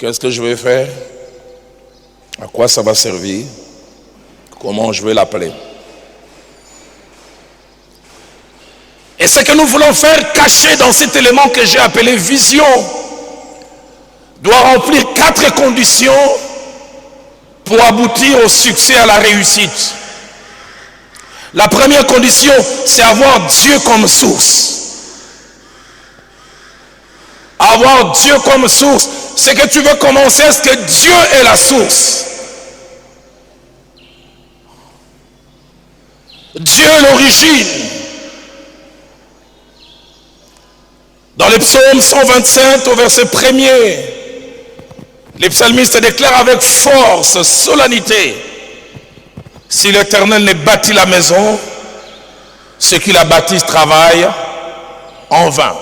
Qu'est-ce que je vais faire? À quoi ça va servir? Comment je vais l'appeler? Et ce que nous voulons faire caché dans cet élément que j'ai appelé vision doit remplir 4 conditions pour aboutir au succès, à la réussite. La première condition, c'est avoir Dieu comme source. Avoir Dieu comme source, c'est que tu veux commencer à ce que Dieu est la source. Dieu est l'origine. Dans le psaume 125 au verset 1er, les psalmistes déclarent avec force, solennité: si l'Éternel ne bâtit la maison, ceux qui la bâtissent travaillent en vain.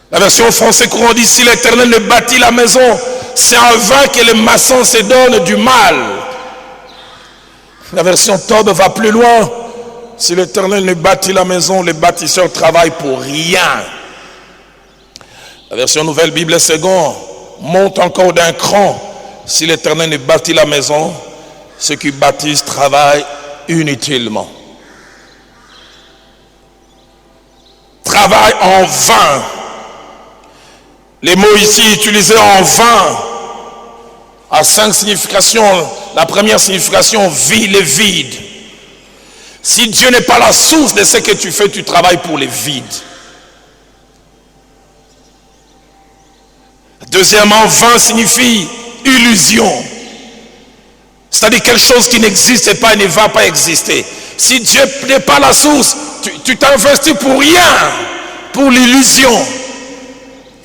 La version française courant dit: si l'Éternel ne bâtit la maison, c'est en vain que les maçons se donnent du mal. La version Tob va plus loin: si l'Éternel ne bâtit la maison, les bâtisseurs travaillent pour rien. La version Nouvelle Bible Seconde monte encore d'un cran: si l'Éternel ne bâtit la maison, ceux qui bâtissent travaillent inutilement. Travail en vain. Les mots ici utilisés en vain a 5 significations. La première signification, le vide. Si Dieu n'est pas la source de ce que tu fais, tu travailles pour le vide. Deuxièmement, vain signifie illusion. C'est-à-dire quelque chose qui n'existe pas et ne va pas exister. Si Dieu n'est pas la source, tu t'investis pour rien, pour l'illusion.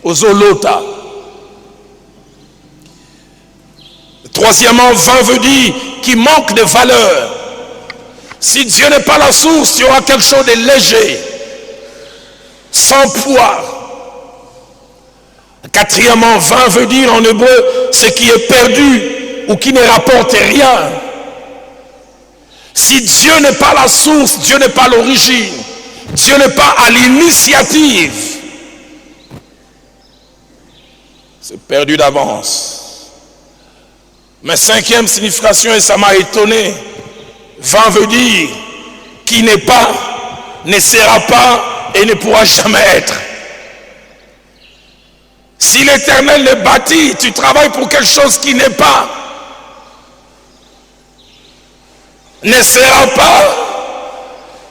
Ozolota. Troisièmement, vain veut dire qui manque de valeur. Si Dieu n'est pas la source, il y aura quelque chose de léger, sans poids. Quatrièmement, vain veut dire en hébreu ce qui est perdu ou qui ne rapporte rien. Si Dieu n'est pas la source, Dieu n'est pas l'origine, Dieu n'est pas à l'initiative, c'est perdu d'avance. Mais 5e signification, et ça m'a étonné, vain veut dire qui n'est pas, ne sera pas et ne pourra jamais être. Si l'Éternel le bâtit, tu travailles pour quelque chose qui n'est pas, ne sera pas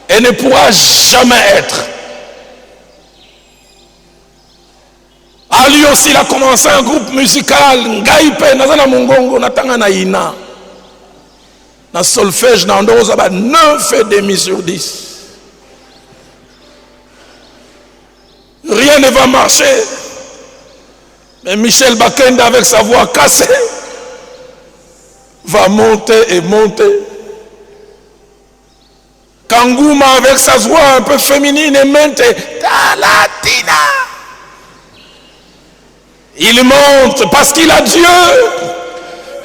et ne pourra jamais être. À lui aussi, il a commencé un groupe musical. Ngaïpe, Nazana Mungongo, Natanga Naïna. Dans solfège, dans 9,5 sur 10. Rien ne va marcher. Mais Michel Bakende, avec sa voix cassée, va monter et monter. Kangouma, avec sa voix un peu féminine, et monte. Talatina. Il monte parce qu'il a Dieu.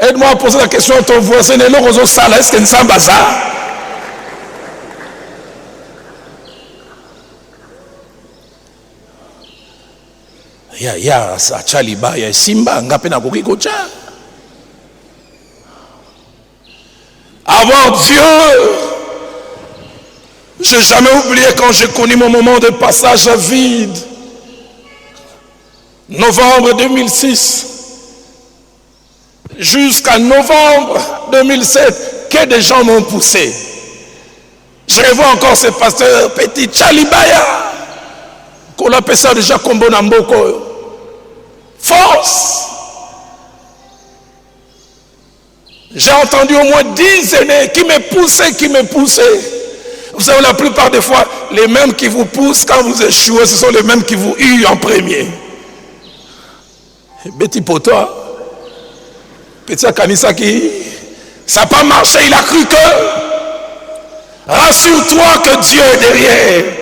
Aide-moi à poser la question à ton voisin. Est-ce que c'est un bazar? Ya sa chaliba ya simba ngape na koki kocha. Avoir Dieu. Je n'ai jamais oublié quand j'ai connu mon moment de passage à vide. Novembre 2006 jusqu'à novembre 2007, que des gens m'ont poussé. Je revois encore ce pasteur Petit Chalibaya, qu'on appelle ça déjà Kombo Namboko. Force. J'ai entendu au moins 10 aînés qui me poussaient. Vous savez, la plupart des fois, les mêmes qui vous poussent quand vous échouez, ce sont les mêmes qui vous huent en premier. Betty Poto, Petit Kanisaki, ça n'a pas marché, il a cru que. Rassure-toi que Dieu est derrière.